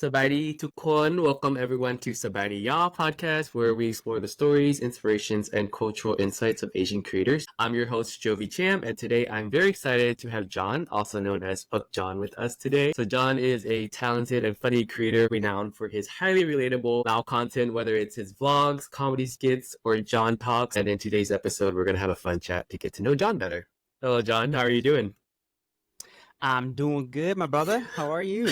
Sabaidee ทุกคน welcome everyone to Sabaidee Y'all podcast, where we explore the stories, inspirations, and cultural insights of Asian creators. I'm your host, Jovi Cham, and today I'm very excited to have John, also known as Buk John, with us today. So John is a talented and funny creator renowned for his highly relatable Lao content, whether it's his vlogs, comedy skits, or John Talks. And in today's episode, we're going to have a fun chat to get to know John better. Hello, John. How are you doing? I'm doing good, my brother. How are you?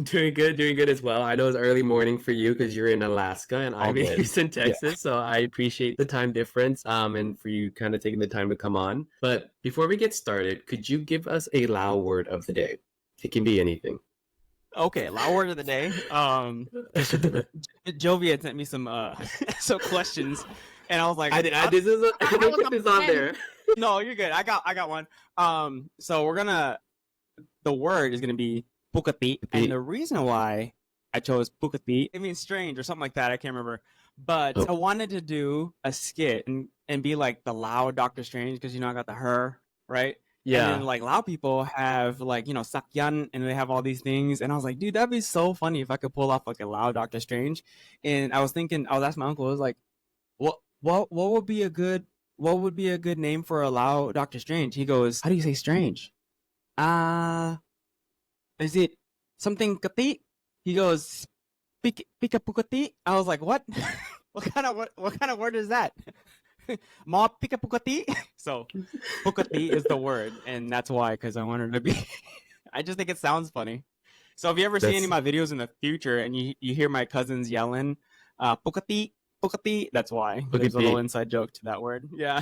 Doing good as well. I know it's early morning for you because you're in Alaska and I'm in Houston, Texas. So I appreciate the time difference and for you kind of taking the time to come on. But before we get started, could you give us a Lao word of the day? It can be anything. Okay, Lao word of the day. Jovi had sent me some some questions, and I was like, I put this on there. No, you're good. I got one. So the word is gonna be pukati, and the reason why I chose pukati, it means strange or something like that. I can't remember, but I wanted to do a skit and be like the Lao Doctor Strange because I got the her, right? Yeah. And then like Lao people have like sakyan and they have all these things, and I was like, dude, that'd be so funny if I could pull off like a Lao Doctor Strange. And I was thinking, I was asking my uncle, I was like, what would be a good name for a Lao Doctor Strange? He goes, how do you say strange? Is it something kati? He goes, pika pukati. I was like, what? what kind of word is that? Ma pika pukati. So pukati is the word, and that's why, because I wanted to be. I just think it sounds funny. So if you ever see any of my videos in the future and you hear my cousins yelling, pukati, pukati, that's why. There's a little inside joke to that word. Yeah.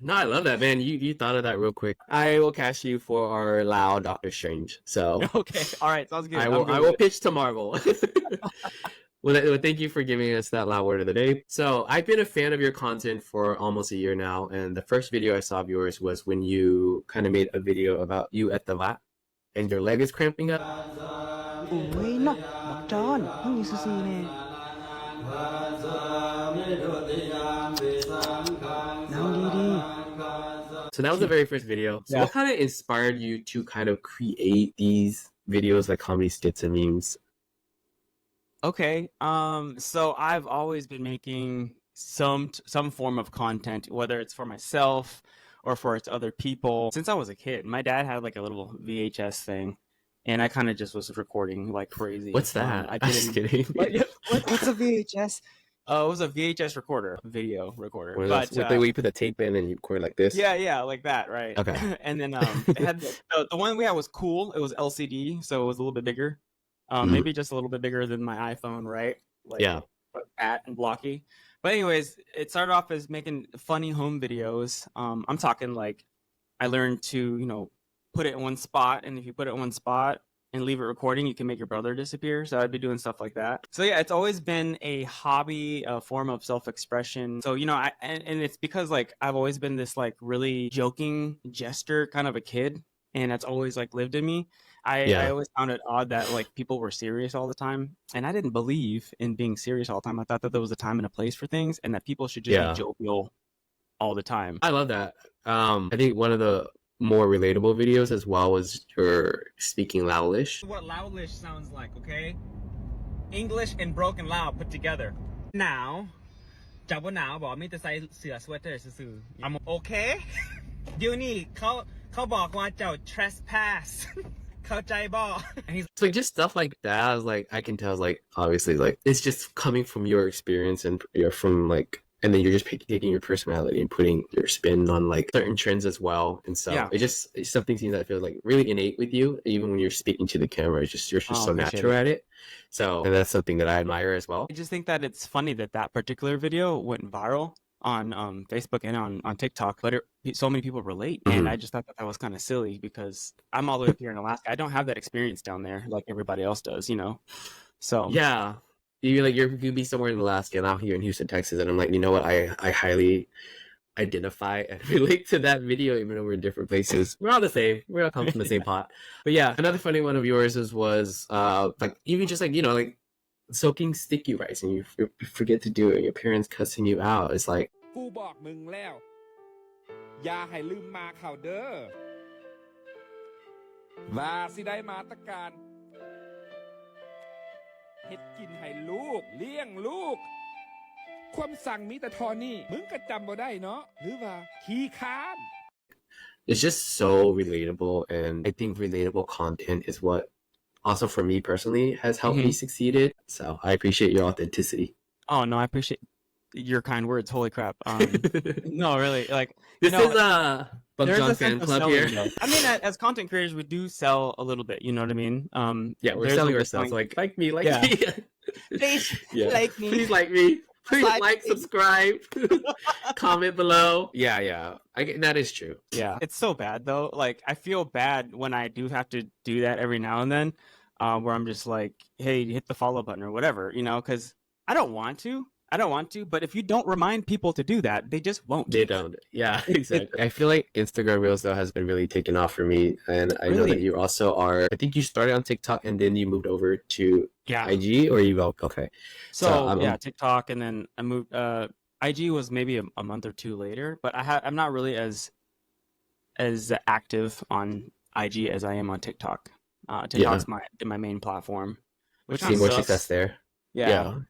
No, I love that, man. You thought of that real quick. I will cast you for our Lao Doctor Strange. So okay, all right, sounds good. I will pitch to Marvel. Well, thank you for giving us that Lao word of the day. So I've been a fan of your content for almost a year now, and the first video I saw of yours was when you kind of made a video about you at the vat and your leg is cramping up. โอ้ยเนาะบักจอนมึงอยู่ซื่อๆแน่นั่งดี So that was the very first video. So what kind of inspired you to kind of create these videos like comedy skits and memes? Okay. So I've always been making some form of content, whether it's for myself or for it's other people. Since I was a kid, my dad had like a little VHS thing, and I kind of just was recording like crazy. What's that? I'm just kidding. What's a VHS? It was a VHS recorder, video recorder. But where you put the tape in and you record like this? Yeah, like that, right? Okay. And then it had the one we had was cool. It was LCD, so it was a little bit bigger. Maybe just a little bit bigger than my iPhone, right? Like, yeah. Fat and blocky. But anyways, it started off as making funny home videos. I'm talking like I learned to, put it in one spot, and if you put it in one spot and leave it recording, you can make your brother disappear. So I'd be doing stuff like that. So yeah, it's always been a hobby, a form of self-expression. So and it's because like I've always been this like really joking jester kind of a kid, and that's always like lived in me. I always found it odd that like people were serious all the time, and I didn't believe in being serious all the time. I thought that there was a time and a place for things, and that people should just be jovial all the time. I love that. I think one of the more relatable videos as well was your speaking Laolish. What Laolish sounds like, okay? English and broken Lao put together. Now, จับว่าหนาวบอกมีแต่ใส่เสื้อสเวตเตอร์ซื่อๆ I'm okay เดี๋ยวนี้เขาบอกว่าเจ้า trespass เข้าใจบ่ So like just stuff like that, I was like, I can tell like obviously like it's just coming from your experience and you're from like, and then you're just taking your personality and putting your spin on like certain trends as well. And so it's something seems that feels like really innate with you, even when you're speaking to the camera. You're just so natural at it. So and that's something that I admire as well. I just think that it's funny that particular video went viral on Facebook and on TikTok, but so many people relate, and I just thought that was kind of silly because I'm all the way up here in Alaska. I don't have that experience down there like everybody else does, So yeah, you'd be somewhere in Alaska and I'm here in Houston, Texas, and I'm like, you know what? I highly identify and relate to that video, even though we're in different places. We're all the same. We all come from the same pot. But yeah, another funny one of yours was like even just like like soaking sticky rice and you forget to do it and your parents cussing you out. It's like กูบอกมึงแล้วอย่าให้ลืมมาเขาเด้อว่าสิได้มาตรการ เฮ็ดกินให้ลูกเลี้ยงลูกความสั่งมีแต่ทอนี่มึงก็จำบ่ได้เนาะหรือว่าขี้ค้าน It's just so relatable, and I think relatable content is what also for me personally has helped me succeeded. So I appreciate your authenticity. Oh no, I appreciate your kind words. Holy crap. No, really, like This is a Buk there's John a sense fan of club selling, here. though. I mean, as content creators, we do sell a little bit. You know what I mean? Yeah, we're there's selling like a ourselves. point- Like me, like Yeah. me. Please Yeah. like me. Please like me. Please Like like, me. subscribe, comment below. Yeah, that is true. Yeah, it's so bad though. Like I feel bad when I do have to do that every now and then, where I'm just like, hey, hit the follow button or whatever, you know, because I don't want to. But if you don't remind people to do that, they just won't. They don't. Yeah, exactly. I feel like Instagram Reels though has been really taken off for me, and I know that Really? you also are. I think you started on TikTok and then you moved over to Yeah. IG, or you okay. So I'm- yeah, TikTok, and then I moved. IG was maybe a month or two later, but I'm not really as active on IG as I am on TikTok. TikTok's my main platform, which See more sucks. success there. Yeah,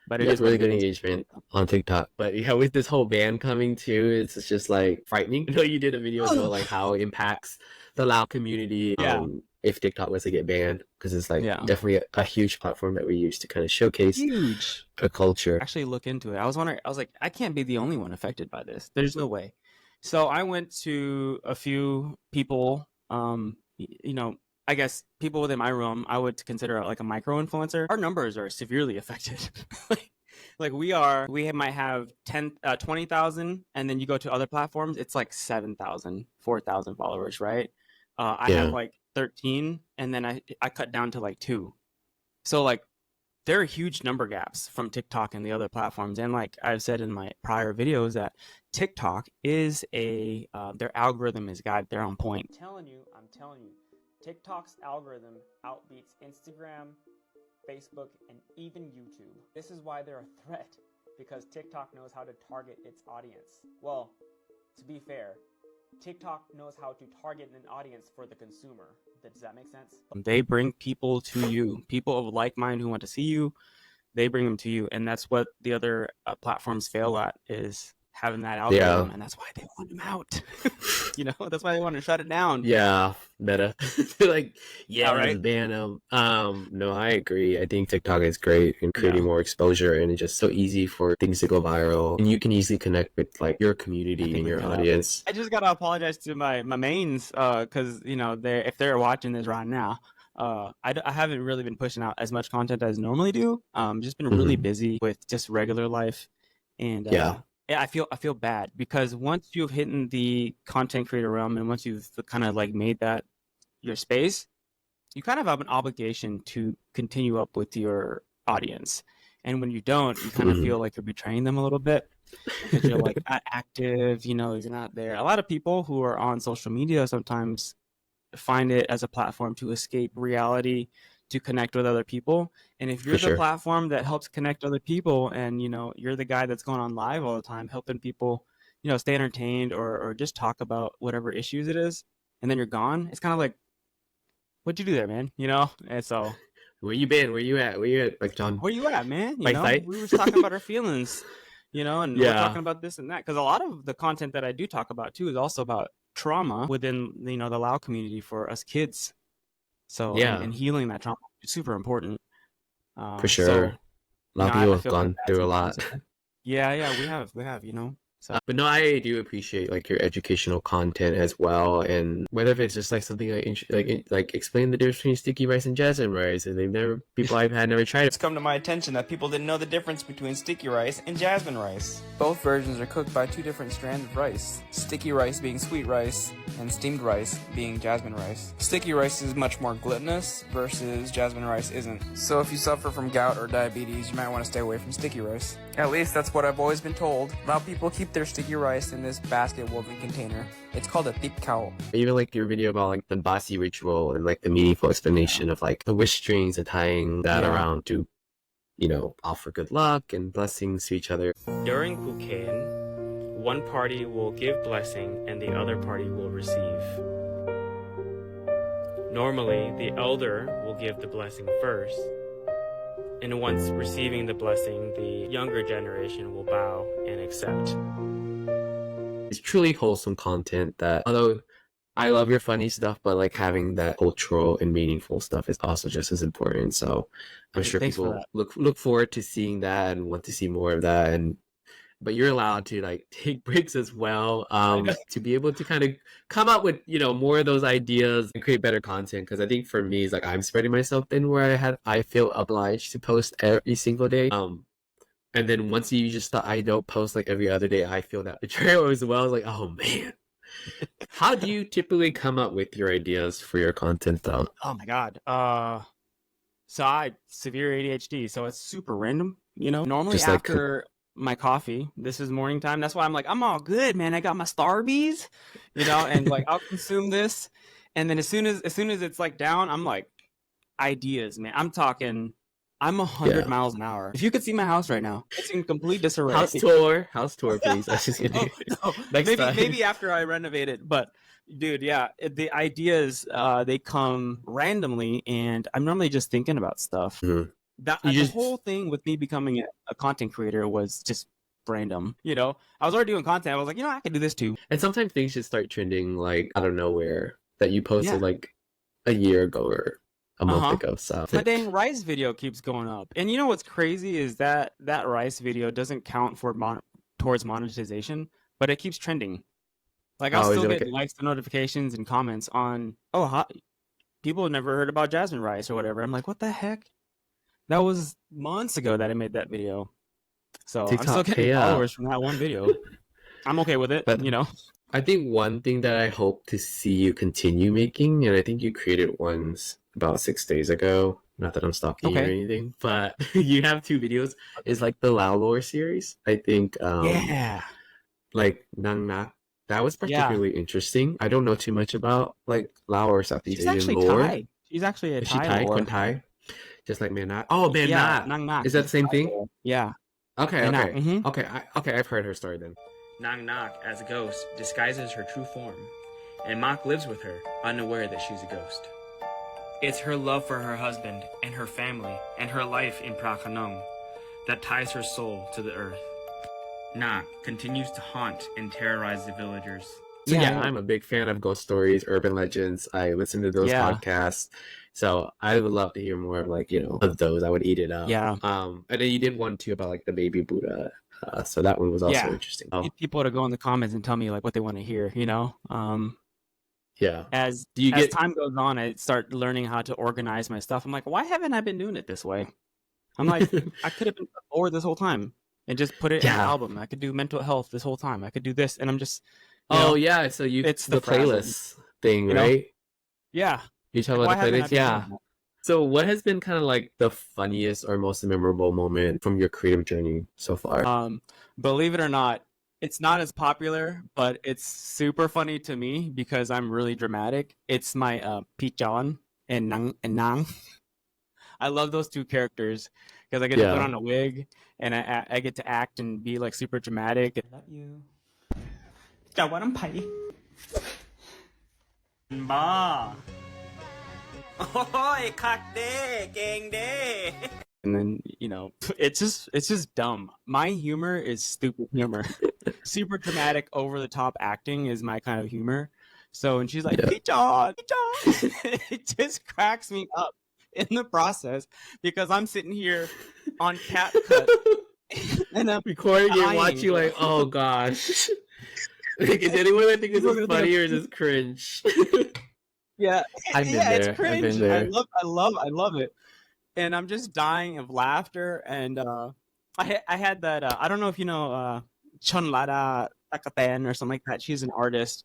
but it It is is really what good it is. engagement on TikTok. But yeah, with this whole ban coming too, it's just like frightening. I know you did a video as well, like how it impacts the Lao community. Yeah. If TikTok was to get banned, because it's like Yeah. definitely a huge platform that we use to kind of showcase Huge. a culture. Actually look into it. I was wondering, I was like, I can't be the only one affected by this. There's no way. So I went to a few people, you know, I guess people within my realm, I would consider like a micro influencer. Our numbers are severely affected. Like we might have 20,000, and then you go to other platforms, it's like 7,000, 4,000 followers, right? I Yeah. have like 13, and then I cut down to like 2. So like there are huge number gaps from TikTok and the other platforms. And like I've said in my prior videos, that TikTok is their algorithm is they're on point. I'm telling you, TikTok's algorithm outbeats Instagram, Facebook, and even YouTube. This is why they're a threat, because TikTok knows how to target its audience. Well, to be fair, TikTok knows how to target an audience for the consumer. Does that make sense? They bring people to you, people of like mind who want to see you. They bring them to you, and that's what the other platforms fail at, is having that algorithm, and that's why they want them out. You know, that's why they want to shut it down. Yeah, meta. Like, yeah, right? let's ban them. No, I agree. I think TikTok is great in creating more exposure, and it's just so easy for things to go viral, and you can easily connect with like your community and your audience. I just gotta apologize to my mains, because you know, if they're watching this right now, I haven't really been pushing out as much content as I normally do. Just been really busy with just regular life, and yeah, I feel bad, because once you've hit the content creator realm, and once you've kind of like made that your space, you kind of have an obligation to continue up with your audience. And when you don't, you kind of feel like you're betraying them a little bit, because you're like not active, you know, you're not there. A lot of people who are on social media sometimes find it as a platform to escape reality, to connect with other people. And if you're the platform that helps connect other people, and you know, you're the guy that's going on live all the time helping people, you know, stay entertained, or just talk about whatever issues it is, and then you're gone, it's kind of like, what'd you do there, man? You know? And so Where you been? Where you at, Buk John? where you at, man? You My know, site? we were talking about our feelings, you know, and we're talking about this and that, because a lot of the content that I do talk about too is also about trauma within, you know, the Lao community for us kids. So and healing that trauma is super important. For sure. So, A lot of people have gone through a lot. Yeah, we have, you know. So. But no, I do appreciate like your educational content as well, and whether if it's just like something like explain the difference between sticky rice and jasmine rice, and people I've had never tried it. It's come to my attention that people didn't know the difference between sticky rice and jasmine rice. Both versions are cooked by 2 different strands of rice. Sticky rice being sweet rice, and steamed rice being jasmine rice. Sticky rice is much more glutinous versus jasmine rice isn't. So if you suffer from gout or diabetes, you might want to stay away from sticky rice. At least that's what I've always been told. Lao people keep their sticky rice in this basket woven container. It's called a tip cow. Even like your video about like the basi ritual, and like the meaningful explanation of like the wish strings and tying that around to, you know, offer good luck and blessings to each other. During Bukain, one party will give blessing and the other party will receive. Normally, the elder will give the blessing first, And once receiving the blessing, the younger generation will bow and accept. It's truly wholesome content that, although I love your funny stuff, but like having that cultural and meaningful stuff is also just as important. So I'm sure Thanks for people that. look forward to seeing that and want to see more of that. And but you're allowed to like take breaks as well, to be able to kind of come up with, you know, more of those ideas and create better content. Because I think for me, it's like I'm spreading myself thin where I feel obliged to post every single day. And then once you just thought I don't post like every other day, I feel that betrayal as well. It's like, oh man. How do you typically come up with your ideas for your content though? Oh my God. So I severe ADHD, so it's super random. You know, normally Just like after my coffee, this is morning time. That's why I'm like, I'm all good, man. I got my Starbies, you know, and like I'll consume this, and then as soon as it's like down, I'm like, ideas, man. I'm talking. I'm 100 miles an hour. If you could see my house right now, it's in complete disarray. House tour, please. I was just kidding. No, maybe after I renovate it, but dude, yeah, the ideas they come randomly, and I'm normally just thinking about stuff. Mhm. The whole thing with me becoming a content creator was just random. You know, I was already doing content. I was like, you know, I could do this too. And sometimes things just start trending like out of nowhere that you posted Yeah. like a year ago or a month ago. So My dang rice video keeps going up, and you know what's crazy is that rice video doesn't count for towards monetization, but it keeps trending. Like I'll still get likes and notifications and comments on, people have never heard about jasmine rice or whatever. I'm like, what the heck? That was months ago that I made that video. So TikTok, I'm still getting followers from that one video. I'm okay with it, but you know. I think one thing that I hope to see you continue making, and I think you created ones about 6 days ago. Not that I'm stalking you or anything, but you have 2 videos. Is like the Lao Lore series. I think like Nang Nak. That was particularly interesting. I don't know too much about like Lao or Southeast Asian lore. Thai. She's actually a Thai. Thai? Thai? Just like Manat. Oh, Manat. Yeah, Nang Nak. Is that the same thing? Yeah. Okay. Mm-hmm. Okay. I've heard her story then. Nang Nak, as a ghost, disguises her true form, and Mak lives with her, unaware that she's a ghost. It's her love for her husband and her family and her life in Prakhanong that ties her soul to the earth. Nak continues to haunt and terrorize the villagers. So yeah, I'm a big fan of ghost stories, urban legends. I listen to those podcasts. So I would love to hear more of like, you know, of those. I would eat it up. Yeah. And then you did one too about like the baby Buddha. So that one was also interesting. I need people to go in the comments and tell me like what they want to hear, you know? As time goes on, I start learning how to organize my stuff. I'm like, why haven't I been doing it this way? I'm like, I could have been bored this whole time and just put it in an album. I could do mental health this whole time. I could do this, and I'm just so it's the playlist thing, right? Yeah. You talk about the playlist, yeah. So what has been kind of like the funniest or most memorable moment from your creative journey so far? Believe it or not, it's not as popular, but it's super funny to me because I'm really dramatic. It's my Buk John and Nang. I love those 2 characters because I get to put on a wig and I get to act and be like super dramatic. I love you. Ba. Oh, and then, you know, it's just dumb. My humor is stupid humor. Super dramatic, over the top acting is my kind of humor. So when she's like, Buk John, it just cracks me up in the process because I'm sitting here on cat cut and I'm recording and watching like, oh gosh. Like, is anyone I think this is funny or is this cringe? Yeah, I've been there. It's cringe. I've been there. I love it, and I'm just dying of laughter. And I had that. I don't know if you know Chunlada Takaten or something like that. She's an artist.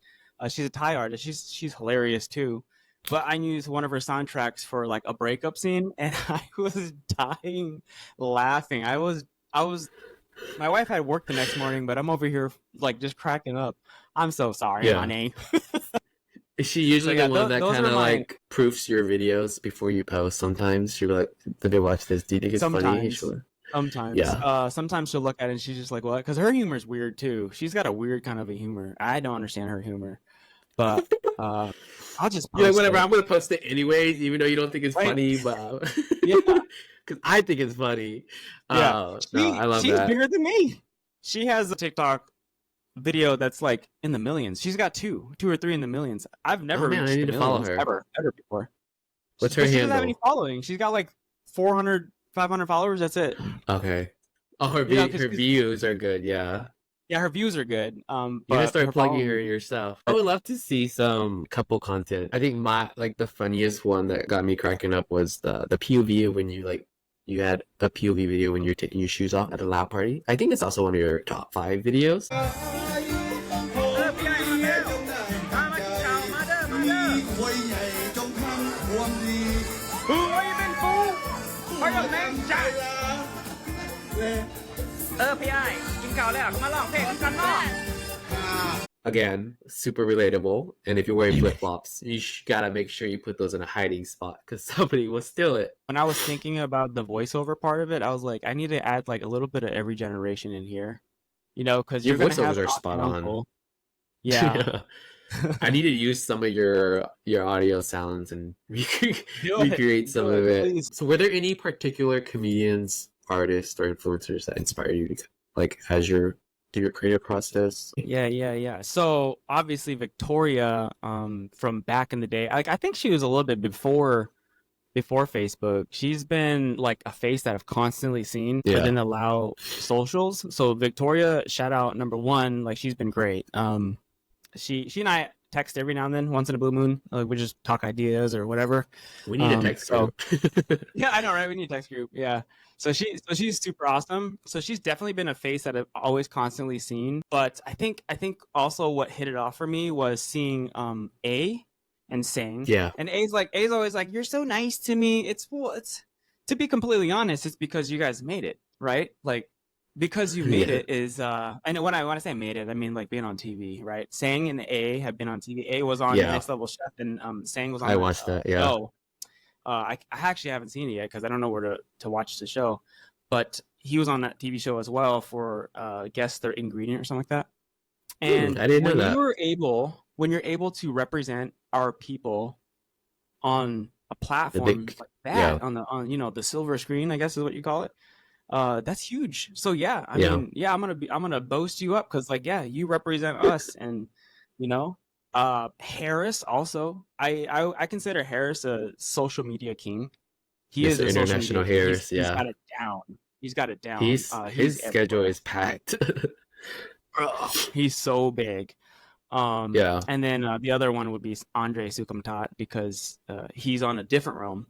She's a Thai artist. She's hilarious too. But I used one of her soundtracks for like a breakup scene, and I was dying laughing. I was. My wife had work the next morning, but I'm over here like just cracking up. I'm so sorry, honey. Is she usually the one that kind of like proofs your videos before you post? Sometimes she'll be like, "Did they watch this? Do you think it's funny?" Sometimes, sometimes she'll look at it and she's just like, "What?" Because her humor is weird too. She's got a weird kind of a humor. I don't understand her humor, but I'll just post whatever. I'm gonna post it anyways, even though you don't think it's funny. But because I think it's funny. Yeah, No, I love she's that. bigger than me. She has a TikTok video that's like in the millions. She's got two or three in the millions. I've never man, I reached need the to follow millions her. ever before. What's But her she doesn't have any handle? following. She's got like 400, 500 followers. That's it. Okay. Oh, her You know, 'cause her views are good. Yeah. Yeah, her views are good. You gotta But start her plugging her following, yourself. I would love to see some couple content. I think my the funniest one that got me cracking up was the POV when you had a POV video when you're taking your shoes off at a Lao party. I think it's also one of your top 5 videos. พี่ไอ้กินข้าวแล้วมาลองเพลงกันเนาะ Again, super relatable. And if you're wearing flip flops, you gotta make sure you put those in a hiding spot because somebody will steal it. When I was thinking about the voiceover part of it, I was like, I need to add like a little bit of every generation in here, you know, because Your you're gonna have voiceovers are aunt spot and on. uncle. Yeah. I need to use some of your audio sounds and recreate some Do of it, it. please. So, were there any particular comedians, artists, or influencers that inspire you to like as your do your creative process? Yeah. So obviously Victoria, from back in the day, like I think she was a little bit before Facebook. She's been like a face that I've constantly seen within the Lao socials. So Victoria, shout out number one, like she's been great. She and I text every now and then, once in a blue moon. Like we just talk ideas or whatever. We need a text group. Yeah, I know, right? We need a text group. Yeah. So she's super awesome. So she's definitely been a face that I've always constantly seen. But I think also what hit it off for me was seeing A and Sang. Yeah. And A's always like, you're so nice to me. It's to be completely honest, it's because you guys made it, right? Like because you made it is and when I say made it, I mean like being on TV, right? Sang and A have been on TV. A was on Next Level Chef and Sang was on I watched that, yeah. show. I actually haven't seen it yet because I don't know where to watch the show, but he was on that TV show as well for guest their ingredient or something like that. And I didn't know that. When you're able to represent our people on a platform like that, on the silver screen, I guess is what you call it. That's huge. So I mean, I'm gonna boast you up because you represent us, and you know. Harris also, I consider Harris a social media king. He is a international Harris. He's got it down. He's got it down. His schedule is packed. He's so big. And then the other one would be Andre Sukumtat because he's on a different realm,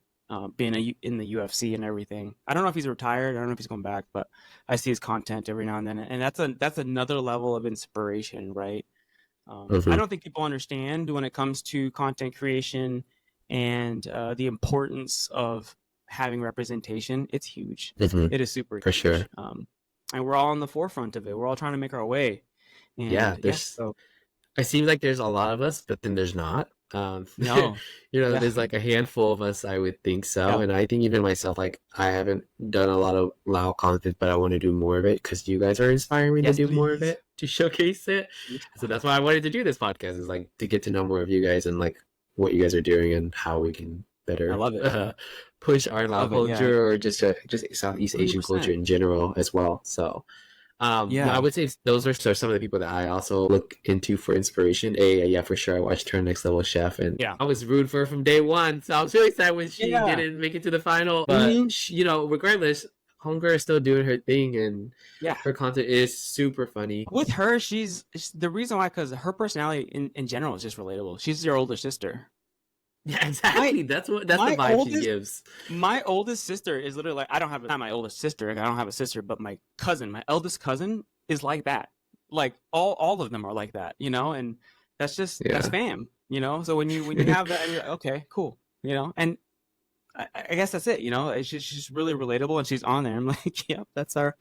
being in the UFC and everything. I don't know if he's retired. I don't know if he's going back, but I see his content every now and then, and that's another level of inspiration, right? I don't think people understand when it comes to content creation and the importance of having representation. It's huge. It is super for huge. sure. And we're all on the forefront of it. We're all trying to make our way. And it seems like there's a lot of us, but then there's not. No, there's like a handful of us. I would think so, and I think even myself, like I haven't done a lot of Lao content, but I want to do more of it because you guys are inspiring me to do more of it, to showcase it. So that's why I wanted to do this podcast, is like to get to know more of you guys and like what you guys are doing and how we can better push our Lao culture or just Southeast Asian 100%. Culture in general as well. So I would say those are some of the people that I also look into for inspiration. For sure, I watched her Next Level Chef, and I was rooting for her from day one. So I was really excited when she didn't make it to the final. But she, regardless, Homegirl is still doing her thing, and her content is super funny. With her, she's the reason why, because her personality in general is just relatable. She's your older sister. Yeah, exactly. That's the vibe she gives. My oldest sister is literally like, not my oldest sister. I don't have a sister, but my eldest cousin is like that. Like all of them are like that, and that's just that's fam, So when you have that, and you're like, okay, cool, and I guess that's it, It's she's really relatable, and she's on there. I'm like, yep, that's our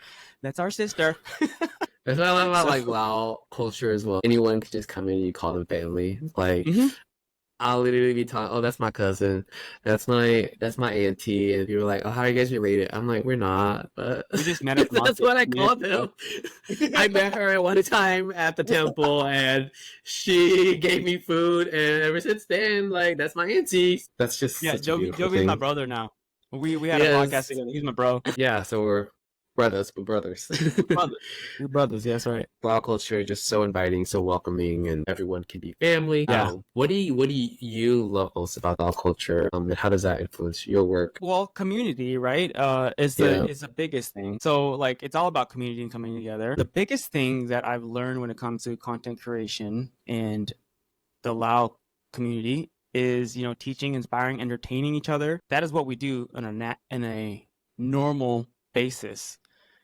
sister. That's what I love about like Lao culture as well. Anyone can just come in and you call them family. Like I'll literally be talking, oh, that's my cousin, that's my auntie, and people are like, oh, how are you guys related? I'm like, we're not, but we just met at the that's what I call them. I met her at one time at the temple, and she gave me food, and ever since then, like, that's my auntie. That's just Jovi's my brother now. We had a podcast together. He's my bro. Yeah, so we're brothers. We're brothers. Yes, right. Lao culture is just so inviting, so welcoming, and everyone can be family. Yeah. What do you love most about Lao culture? And how does that influence your work? Well, community, right? Is the biggest thing. So like it's all about community and coming together. The biggest thing that I've learned when it comes to content creation and the Lao community is, teaching, inspiring, entertaining each other. That is what we do in a normal basis.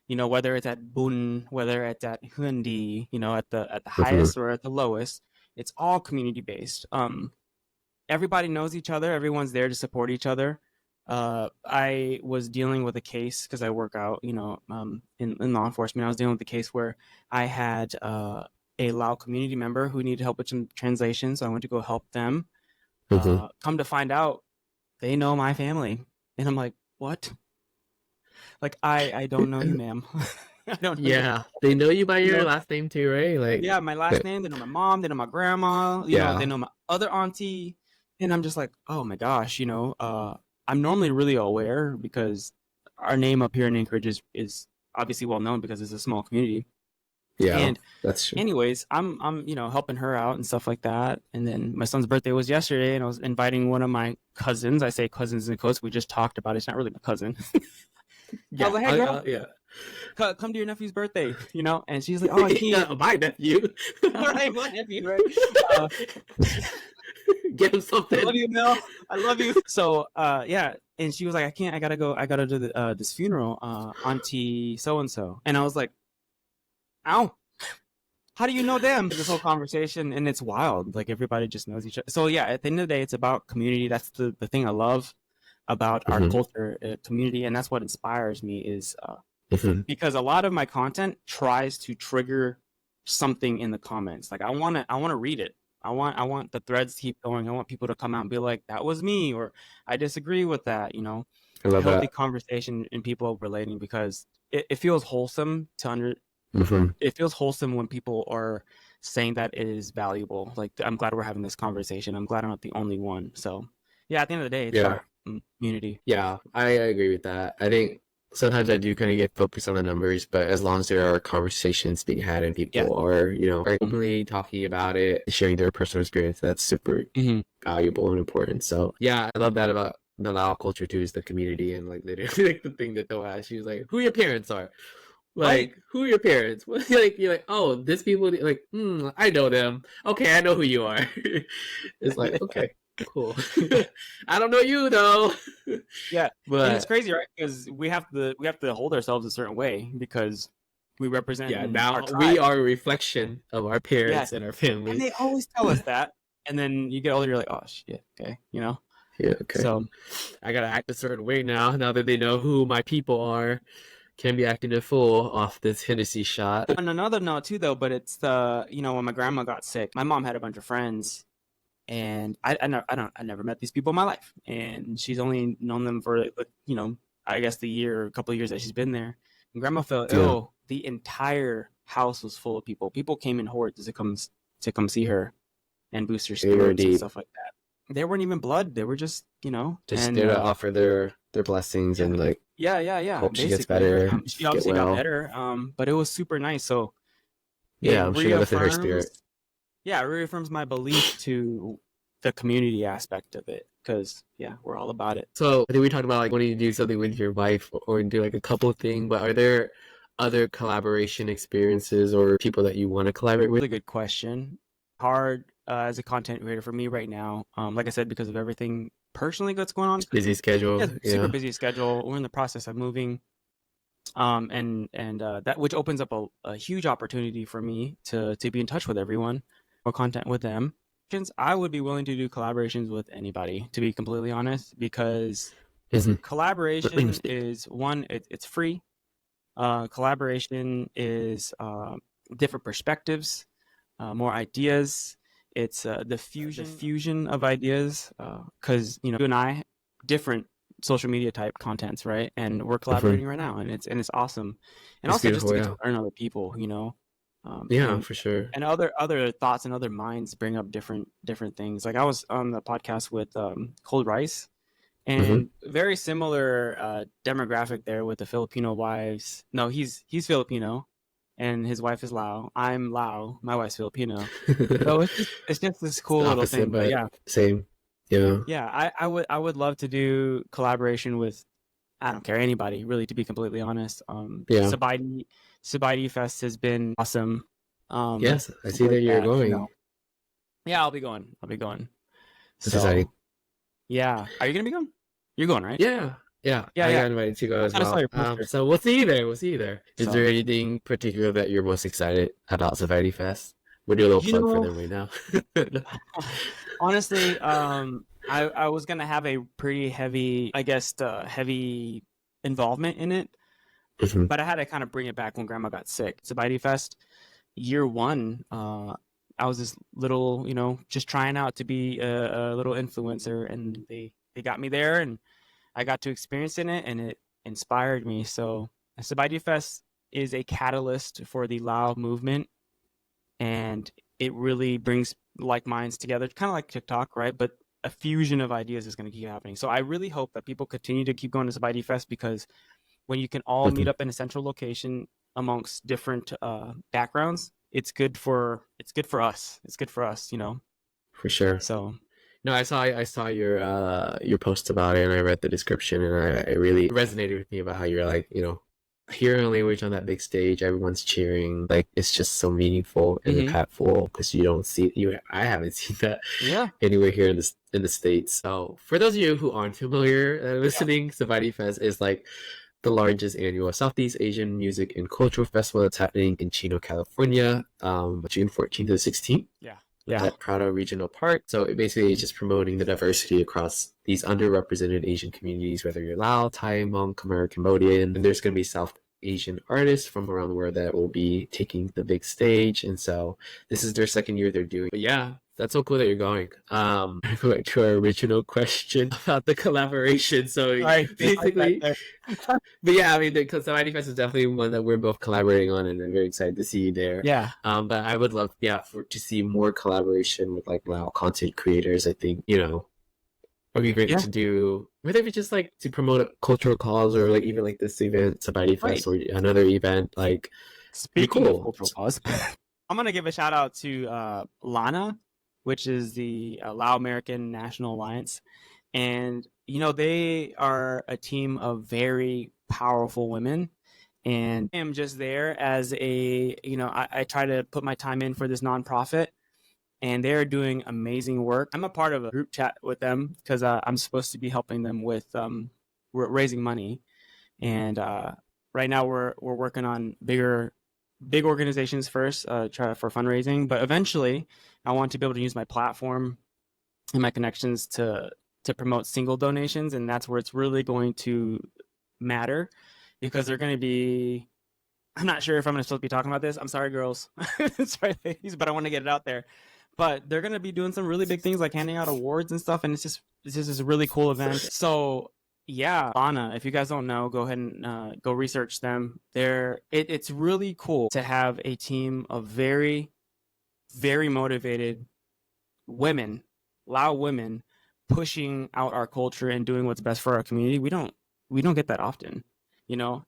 Whether it's at Bun, whether it's at Hundi, at the highest or at the lowest, it's all community based. Everybody knows each other. Everyone's there to support each other. I was dealing with a case because I work out, in law enforcement. I was dealing with a case where I had a Lao community member who needed help with some translation, so I went to go help them. Come to find out, they know my family, and I'm like, what? Like I don't know you, ma'am. I don't know you. They know you by your last name too, right? Like my last name. They know my mom. They know my grandma. You know, they know my other auntie, and I'm just like, oh my gosh, I'm normally really aware because our name up here in Anchorage is obviously well known because it's a small community. Yeah, and that's true. Anyways, I'm helping her out and stuff like that. And then my son's birthday was yesterday, and I was inviting one of my cousins. I say cousins in quotes. We just talked about it. It's not really my cousin. I was like, hey, girl, come to your nephew's birthday, And she's like, oh, I can't. My nephew. Right, my nephew, right? Get him something. I love you, Mel. I love you. So, and she was like, I can't. I gotta go. I gotta do this funeral, Auntie so and so. And I was like, ow. How do you know them? This whole conversation, and it's wild. Like everybody just knows each other. So yeah, at the end of the day, it's about community. That's the thing I love about our culture, community, and that's what inspires me is because a lot of my content tries to trigger something in the comments. Like I want to read it. I want the threads to keep going. I want people to come out and be like, that was me, or I disagree with that. I love healthy that. conversation and people relating because it feels wholesome it feels wholesome when people are saying that it is valuable. Like I'm glad we're having this conversation. I'm glad I'm not the only one. So yeah, at the end of the day, it's our community. Yeah, I agree with that. I think sometimes I do kind of get focused on the numbers, but as long as there are conversations being had and people are, are openly talking about it, sharing their personal experience, that's super valuable and important. So yeah, I love that about the Lao culture too, is the community and like literally like the thing that they'll ask you is like, who your parents are. Like, who are your parents? Like, you're like, oh, this people, like, I know them. Okay, I know who you are. It's like, okay, cool. I don't know you though. Yeah, but and it's crazy, right? Because we have to hold ourselves a certain way because we represent. Yeah, now we are a reflection of our parents and our family. And they always tell us that, and then you get older, you're like, oh shit, okay, Yeah, okay. So I gotta act a certain way now that they know who my people are. Can't be acting a fool off this Hennessy shot. On another note too, though, but it's when my grandma got sick, my mom had a bunch of friends, and I never met these people in my life, and she's only known them for I guess a couple of years that she's been there. And grandma fell ill. The entire house was full of people. People came in hordes to come see her and boost her spirits and stuff like that. They weren't even blood. They were just just there to offer their blessings and like hope she gets better. She obviously got better. But it was super nice. So I'm sure lifted her spirit. Yeah, it reaffirms my belief to the community aspect of it because we're all about it. So I think we talked about like wanting to do something with your wife or do like a couple thing, but are there other collaboration experiences or people that you want to collaborate with? Really good question. Hard as a content creator for me right now. Like I said, because of everything personally that's going on. Busy schedule. Super busy schedule. We're in the process of moving. And that which opens up a huge opportunity for me to be in touch with everyone or content with them. I would be willing to do collaborations with anybody, to be completely honest, because collaboration is one, it's free. Collaboration is different perspectives, more ideas. It's the fusion of ideas, because you and I different social media type contents, right? And we're collaborating right now, and it's awesome. And it's also just to get to yeah. learn other people, for sure. And other thoughts and other minds bring up different things. Like I was on the podcast with Cold Rice, and very similar demographic there with the Filipino wives. No, he's Filipino, and his wife is Lao. I'm Lao. My wife's Filipino. So it's just this cool little Opposite, thing. But but yeah, same. Yeah. yeah, I would love to do collaboration with, I don't care, anybody really, to be completely honest. Yeah. Sabaidee Fest has been awesome. Yes, I see with that you're that, you going. know. Yeah, I'll be going. That's exciting. Yeah, are you gonna be going? You're going, right? Yeah. Yeah, I yeah. got invited to go as I saw well. your poster. So we'll see you there. We'll see you there. Is So- there anything particular that you're most excited about Sabaidee Fest? We'll do a little You plug for know- them right now. Honestly, I was gonna have a pretty heavy, I guess, heavy involvement in it, Mhm. but I had to kind of bring it back when Grandma got sick. Sabaidee Fest, year one, I was this little, just trying out to be a little influencer, and they got me there, and I got to experience in it, and it inspired me. So Sabaidee Fest is a catalyst for the Lao movement, and it really brings like minds together, kind of like TikTok, right? But a fusion of ideas is going to keep happening. So I really hope that people continue to keep going to Sabaidee Fest, because when you can all meet up in a central location amongst different backgrounds, it's good for us. It's good for us, For sure. So No, I saw your post about it, and I read the description, and it really resonated with me about how you're like, hearing a language on that big stage, everyone's cheering, like it's just so meaningful and impactful, because you don't see I haven't seen that anywhere here in the States. So for those of you who aren't familiar listening, Sabaidee Fest is like the largest annual Southeast Asian music and cultural festival that's happening in Chino, California, June 14th to 16th. At Prado Regional Park. So it basically is just promoting the diversity across these underrepresented Asian communities, whether you're Lao, Thai, Hmong, Khmer, Cambodian, and there's going to be South Asian artists from around the world that will be taking the big stage. And so this is their second year they're doing. But yeah, that's so cool that you're going. Going to our original question about the collaboration. So basically, but yeah, I mean, the Sabaidee Fest is definitely one that we're both collaborating on, and I'm very excited to see you there. Yeah. But I would love, to see more collaboration with like Lao content creators. I think, it would be great to do, whether it's just like to promote a cultural cause, or like even like this event, Sabaidee Fest, or another event. Like, speaking of cultural cause, I'm gonna give a shout out to LANA, which is the Lao American National Alliance, and they are a team of very powerful women. And I am just there as I try to put my time in for this nonprofit, and they're doing amazing work. I'm a part of a group chat with them because I'm supposed to be helping them with raising money. And right now we're working on big organizations first, try for fundraising. But eventually, I want to be able to use my platform and my connections to promote single donations, and that's where it's really going to matter, because they're going to be. I'm not sure if I'm supposed to be talking about this. I'm sorry, girls. Sorry, ladies, but I want to get it out there. But they're going to be doing some really big things, like handing out awards and stuff, and it's just a really cool event. So yeah, LANA, if you guys don't know, go ahead and go research them. It's really cool to have a team of very, very motivated women, Lao women, pushing out our culture and doing what's best for our community. We don't get that often,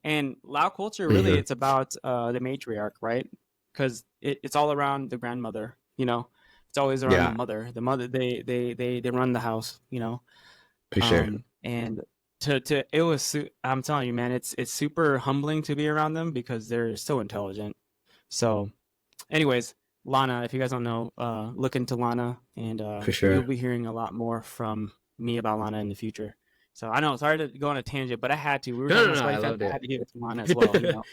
And Lao culture, really, it's about the matriarch, right? Because it's all around the grandmother, It's always around the mother. The mother, they run the house, For sure. And I'm telling you, man, it's super humbling to be around them, because they're so intelligent. So anyways, LANA, if you guys don't know, look into LANA, and For sure. you'll be hearing a lot more from me about LANA in the future. So I know, sorry to go on a tangent, but I had to. We were talking about I Sabaidee loved Fest, it. I had to give it to LANA as well.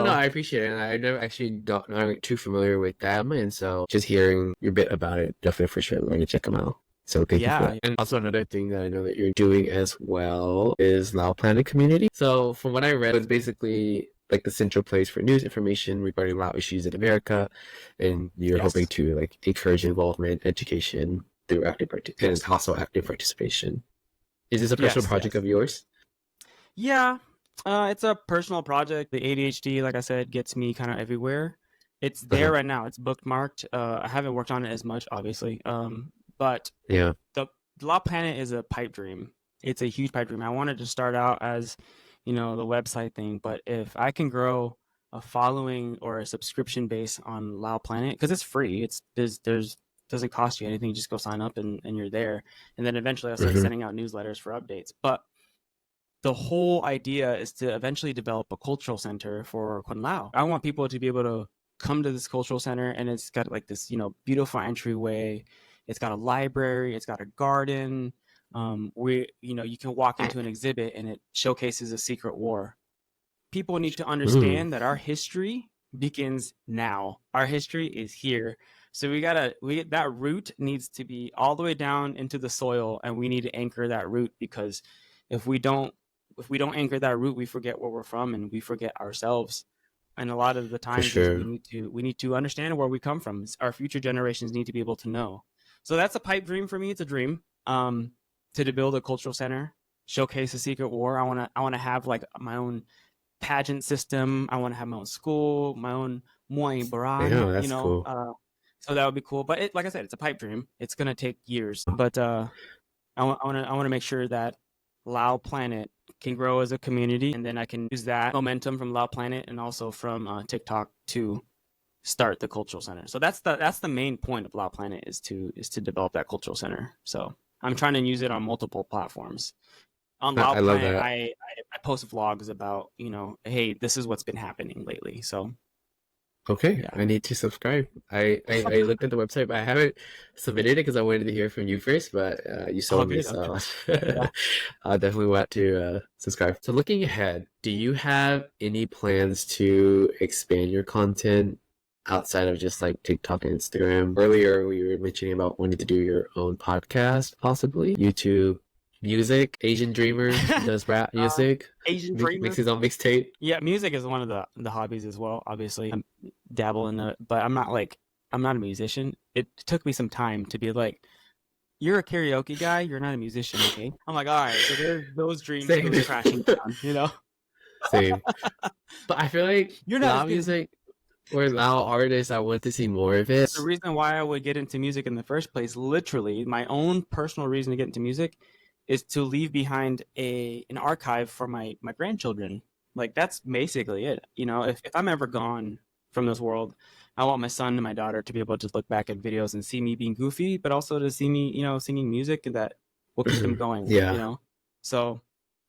No, I appreciate it. And I never actually not too familiar with them, and so just hearing your bit about it, definitely for sure, going to check them out. So thank you for that. And also another thing that I know that you're doing as well is Lao Planet community. So from what I read, it's basically like the central place for news information regarding Lao issues in America, and you're hoping to like encourage involvement, education through active and also active participation. Is this a personal project of yours? Yeah, it's a personal project. The ADHD, like I said, gets me kind of everywhere. It's there right now. It's bookmarked. I haven't worked on it as much, obviously. But the Lao Planet is a pipe dream. it's a huge pipe dream. I wanted to start out as, the website thing, but if I can grow a following or a subscription base on Lao Planet, because it's free, there's doesn't cost you anything. You just go sign up and you're there. And then eventually I'll start sending out newsletters for updates. But the whole idea is to eventually develop a cultural center for Kun Lao. I want people to be able to come to this cultural center, and it's got like this, beautiful entryway. It's got a library. It's got a garden. You can walk into an exhibit and it showcases a secret war. People need to understand that our history begins now. Our history is here. So that root needs to be all the way down into the soil, and we need to anchor that root, because if we don't anchor that root, we forget where we're from and we forget ourselves. And a lot of the times we need to understand where we come from. Our future generations need to be able to know. So that's a pipe dream for me. It's a dream to build a cultural center, showcase a secret war. I want to have like my own pageant system. I want to have my own school, my own Muay Baran. Yeah, that's cool. So that would be cool. But like I said, it's a pipe dream. It's gonna take years. But I want to make sure that Lao Planet can grow as a community, and then I can use that momentum from Lao Planet and also from TikTok to start the cultural center. So that's the main point of Lao Planet is to develop that cultural center. So I'm trying to use it on multiple platforms. On Lao Planet, I post vlogs about, hey, this is what's been happening lately. So okay, yeah. I need to subscribe. I looked at the website, but I haven't submitted it because I wanted to hear from you first, but you sold me, so yeah. I'll definitely want to subscribe. So looking ahead, do you have any plans to expand your content outside of just like TikTok and Instagram? Earlier, we were mentioning about wanting to do your own podcast, possibly. YouTube. Music, Asian Dreamer does rap music. Asian Dreamer makes his own mixtape. Yeah, music is one of the hobbies as well. Obviously, I dabble in it, but I'm not a musician. It took me some time to be like, you're a karaoke guy, you're not a musician, okay? I'm like, all right, so there's those dreams crashing down, Same. But I feel like you're not Lao music or Lao artists, I want to see more of it. The reason why I would get into music in the first place, literally, my own personal reason to get into music, is to leave behind an archive for my grandchildren. Like, that's basically it. If I'm ever gone from this world, I want my son and my daughter to be able to look back at videos and see me being goofy, but also to see me, singing music that will keep them going. Yeah. So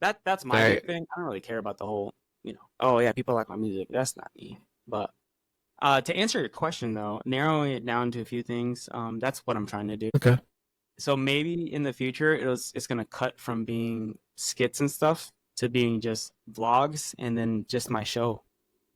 that's my big thing. I don't really care about the whole, oh yeah, people like my music. That's not me. But to answer your question though, narrowing it down to a few things, that's what I'm trying to do. Okay. So maybe in the future, it's going to cut from being skits and stuff to being just vlogs and then just my show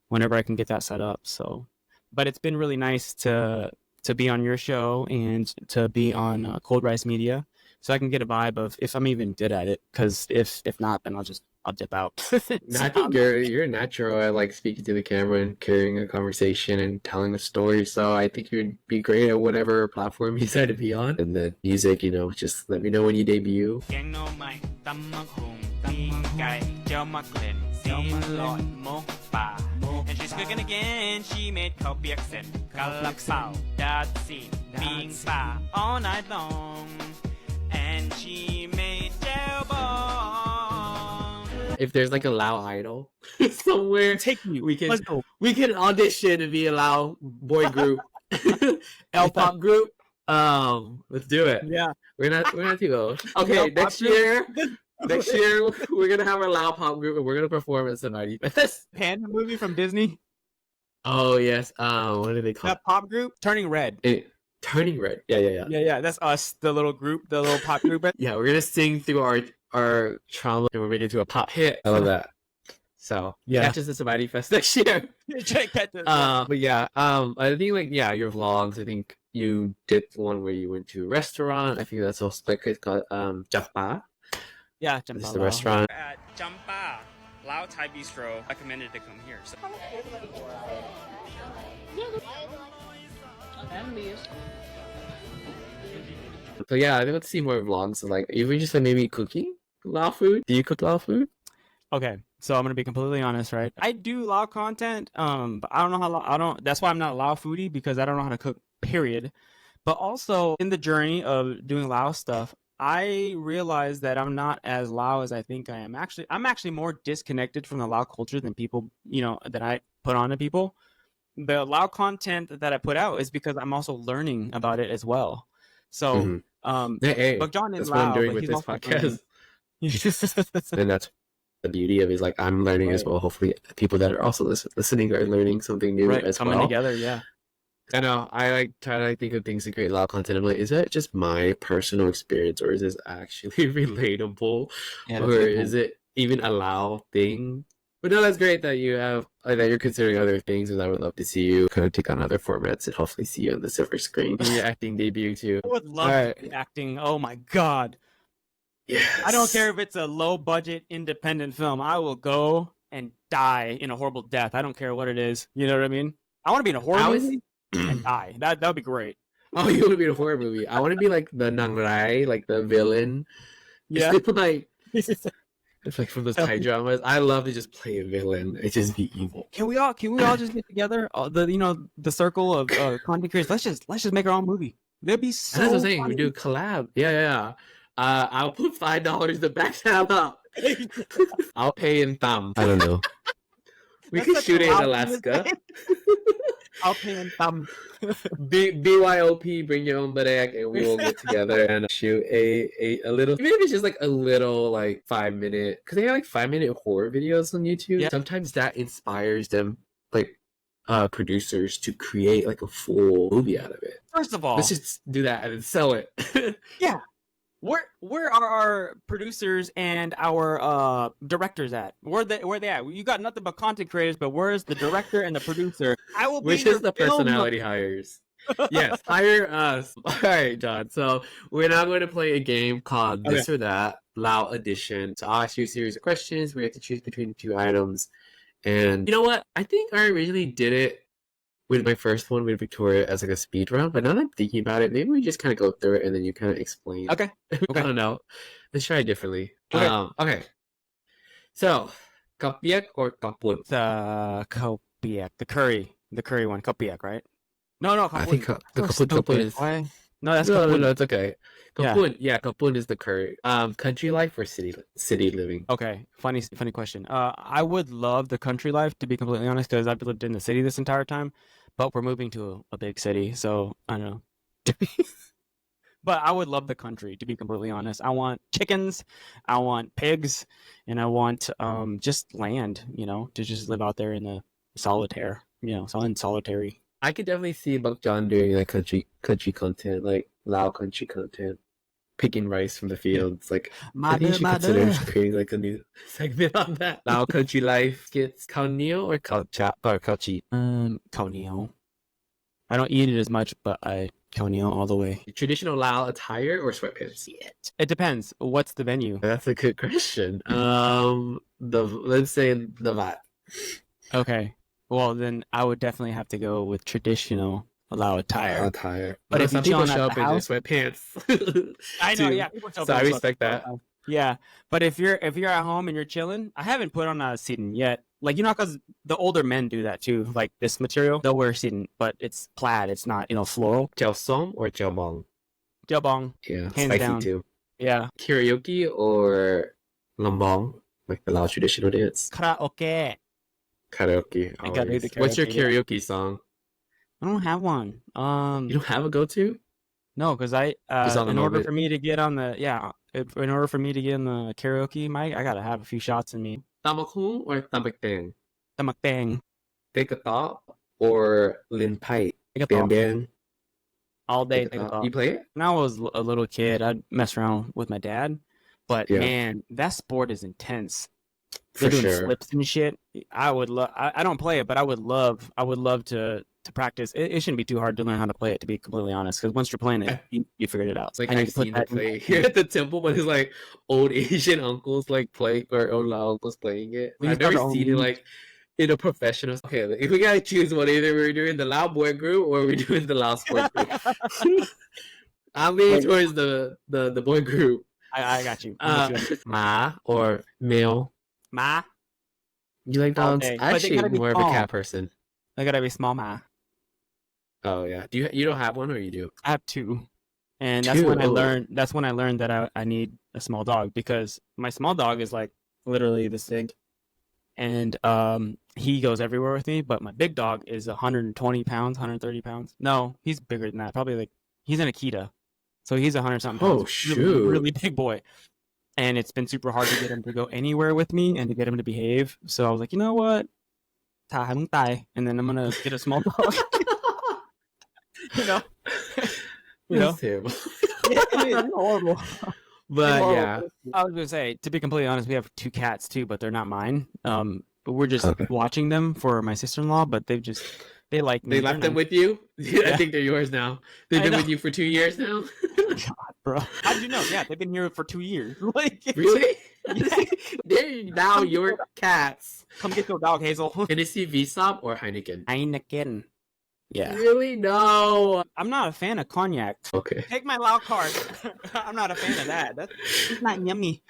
whenever I can get that set up. So, but it's been really nice to be on your show and to be on Cold Rice Media, so I can get a vibe of if I'm even good at it. Because if not, then I'll dip out. No, I think you're natural at like speaking to the camera and carrying a conversation and telling a story. So I think you'd be great at whatever platform you decide to be on. And the music, just let me know when you debut. And she's cooking again. She made kopiak sen, kalakpao, datsin, bing pa all night long. And she made bong. If there's like a Lao idol somewhere, take me. Let's go. We can audition to be a Lao boy group, L-pop group. Let's do it. Yeah, we're not too old. Okay, next year we're gonna have our Lao pop group and we're gonna perform at Sabaidee Fest. Panda movie from Disney. Oh yes. What do they call that pop group? Turning Red. Turning Red. Yeah. That's us, the little group, the little pop group. Yeah, we're gonna sing through our trauma and we're making it to a pop hit. I love that. So yeah, catch us at Sabaidee Fest next year. But yeah, I think your vlogs. I think you did one where you went to a restaurant. I think that's also like it's called Japa. Yeah, Jampa. This is the restaurant. At Jampa, Lao Thai Bistro recommended to come here. So. So yeah, I think let's see more vlogs. So like, even just like maybe cooking Lao food. Do you cook Lao food? Okay, so I'm gonna be completely honest, right? I do Lao content, but I don't know how. That's why I'm not a Lao foodie, because I don't know how to cook. Period. But also in the journey of doing Lao stuff, I realized that I'm not as Lao as I think I am. I'm actually more disconnected from the Lao culture than people, that I put on to people. The Lao content that I put out is because I'm also learning about it as well. So, Hey, Buk John is that's what I'm Lao, doing but with he's this also podcast. learning. And that's the beauty of it, is like I'm learning as Right. well. Hopefully people that are also listening are learning something new Right, as coming well. together, yeah. I know. I like try to think of things to create Lao content. I'm like, is that just my personal experience, or is this actually relatable, Yeah, that's or a good is point. it even a Lao thing? But no, that's great that you have that you're considering other things, and I would love to see you kind of take on other formats and hopefully see you on the silver screen in your acting debut too. I would love All right. acting. Oh my God. Yes. I don't care if it's a low budget independent film. I will go and die in a horrible death. I don't care what it is. You know what I mean? I want to be in a horror movie and die. That would be great. Oh, you want to be in a horror movie? I want to be like the Nang Rai, like the villain. Yeah. It's like it's like from those Thai dramas. I love to just play a villain. It just be evil. Can we all just get together? The circle of content creators. Let's just make our own movie. That'd be so. That's what I'm saying. funny. We do a collab. Yeah. I'll put $5 to back that up. I'll pay in thumb. I don't know. We That's can such shoot a it in Lao Alaska. thing to say. I'll pay in thumb. BYOP, bring your own bag, and we will get together and shoot a little, even if it's just like a little like 5-minute, because they have like 5-minute horror videos on YouTube. Yeah. Sometimes that inspires them, like producers, to create like a full movie out of it. First of all, Let's just do that and then sell it. yeah. Where are our producers and our directors at? Where they at? You got nothing but content creators, but where's the director and the producer? I will be Which your is the film. personality hires. Yes, hire us. All right, John. So we're now going to play a game called This or That, Lao Edition. So I'll ask you a series of questions. We have to choose between 2 items. And you know what? I think I originally did it with my first one with Victoria as like a speed round. But now that I'm thinking about it, maybe we just kind of go through it and then you kind of explain. Okay. I don't know. Let's try it differently. Okay. Okay. So, kapiak or kapun? The kopiak, the curry one, kopiak, right? No, I think kapun. the kapun is. Why? No, that's No, kapun. it's okay. Kapun, yeah, kapun is the curry. Country life or city living? Okay, funny question. I would love the country life, to be completely honest, because I've lived in the city this entire time, but we're moving to a big city, so I don't know. But I would love the country, to be completely honest. I want chickens, I want pigs, and I want just land, to just live out there in the solitaire, solitary. I could definitely see Buk John doing like country content, like Lao country content, picking rice from the fields. Like I think you should consider creating like a new segment on that. Lao country life skits. Khao nio or khao chap or khao chi? Khao nio. I don't eat it as much, but I khao nio all the way. Traditional Lao attire or sweatpants? It depends. What's the venue? That's a good question. Let's say the vat. Okay. Well, then I would definitely have to go with traditional Lao attire. But if some people show up in their sweatpants, I know, too. yeah. People show up So in I their respect that. Yeah, but if you're at home and you're chilling, I haven't put on a sitin yet. Like, because the older men do that too. Like this material, they'll wear sitin, but it's plaid. It's not, floral. Jiao som or jiao bong? Jiao bong. Yeah, Hands spicy down. too. Yeah. Karaoke or lambong, like the Lao traditional dance? Karaoke. Karaoke. I gotta do the What's your karaoke, karaoke song? I don't have one. You don't have a go-to? No, because in order for me to get on the in order for me to get in the karaoke mic, I gotta have a few shots in me. Tamakung or tamakbang? Tamakbang. Take a thought or lin pai? Bang bang. All day. You play it? When I was a little kid, I'd mess around with my dad, but man, that sport is intense. They're doing flips and shit. I would love. I don't play it, but I would love to practice. It shouldn't be too hard to learn how to play it, to be completely honest. Because once you're playing it, you figured it out. It's like I've seen it play here at the temple, but it's like old Asian uncles like playing, or old Lao uncles playing it. I've never seen it like in a professional. Okay, if we gotta choose one, either we're doing the Lao boy group or we're doing the Lao sport group. I'm leaning towards the boy group. I got you. Ma or male. Ma. You like dogs? I'm actually more of a cat person. I gotta be small ma. Oh yeah. You don't have one, or you do? I have 2, And that's when I Two. learned. That's when I learned that I need a small dog, because my small dog is like literally this big, and he goes everywhere with me. But my big dog is 120 pounds, 130 pounds. No, he's bigger than that. Probably like he's an Akita, so he's 100-something pounds. Oh, shoot. Really, really big boy. And it's been super hard to get him to go anywhere with me and to get him to behave. So I was like, you know what? And then I'm gonna get a small dog. you know, you know. That's him. It's horrible. But yeah, I was gonna say, to be completely honest, we have 2 cats too, but they're not mine. But we're just Okay. watching them for my sister-in-law. But they like me. they left them with you. I think they're yours now. They've I been know. with you for 2 years now. God, bro. How did you know? Yeah, they've been here for 2 years. Like, Really? Yeah. They're now your cats. Come get your dog, Hazel. Hennessy, Vsop, or Heineken? Heineken. Yeah. Really? No. I'm not a fan of cognac. Okay. Take my Lao card. I'm not a fan of that. That's not yummy.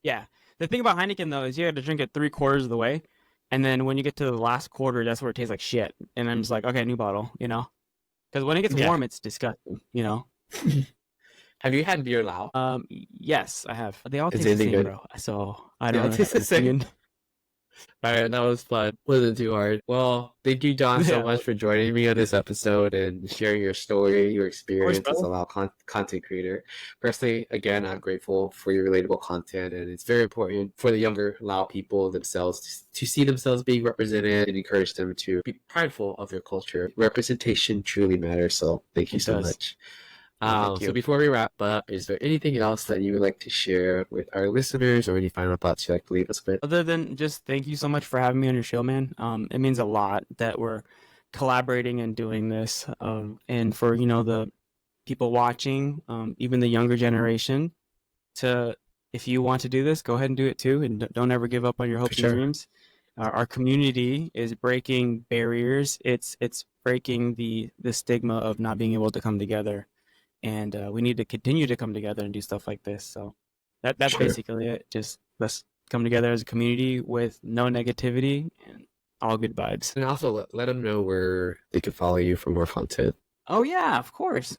Yeah. The thing about Heineken, though, is you have to drink it 3/4 of the way. And then when you get to the last quarter, that's where it tastes like shit. And I'm just like, okay, new bottle, you know? Because when it gets Yeah. warm, it's disgusting, you know? Have you had beer Lao? Yes, I have. They all Is taste the anything same, good? bro. So I Yeah, don't it know. tastes the same. All right, that was fun. Wasn't too hard. Well, thank you, John, so Yeah. much for joining me on this episode and sharing your story, your experience as a brother. Lao content creator. Personally, again, I'm grateful for your relatable content, and it's very important for the younger Lao people themselves to see themselves being represented and encourage them to be prideful of their culture. Representation truly matters, so thank you It so does. much. Thank So you. before we wrap up, is there anything else that you would like to share with our listeners, or any final thoughts you'd like to leave us with? Other than just thank you so much for having me on your show, man. It means a lot that we're collaborating and doing this. And for, the people watching, even the younger generation, if you want to do this, go ahead and do it too. And don't ever give up on your hopes sure. and dreams. Our community is breaking barriers. It's breaking the stigma of not being able to come together. And we need to continue to come together and do stuff like this. So that's Sure. basically it. Just let's come together as a community with no negativity and all good vibes. And also let them know where they can follow you for more content. Oh yeah, of course.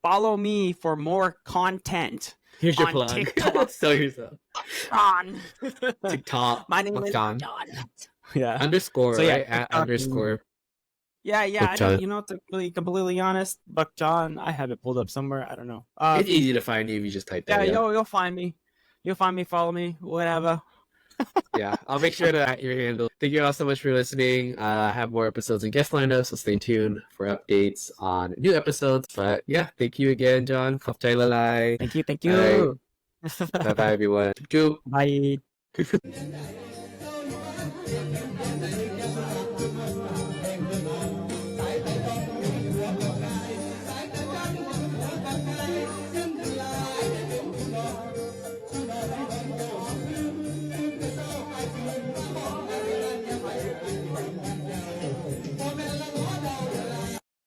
Follow me for more content. Here's your On plug. TikTok. Sell yourself. John. TikTok. My name Buk is John. John. Yeah. Underscore, So, yeah, right? At TikTok underscore. Yeah. Buk I John. don't, to be completely honest, Buk John, I have it pulled up somewhere. I don't know. It's easy to find you if you just type Yeah, that. you'll find me. You'll find me. Follow me. Whatever. Yeah, I'll make sure to at your handle. Thank you all so much for listening. I have more episodes and guest lineup, so stay tuned for updates on new episodes. But yeah, thank you again, John. Khop-chai lalai. Thank you. Bye bye, everyone. Chúc. Bye.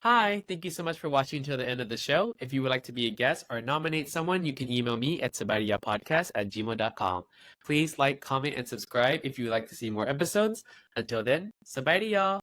Hi, thank you so much for watching until the end of the show. If you would like to be a guest or nominate someone, you can email me at sabaideeyapodcast@gmail.com. Please like, comment, and subscribe if you would like to see more episodes. Until then, Sabaidee y'all!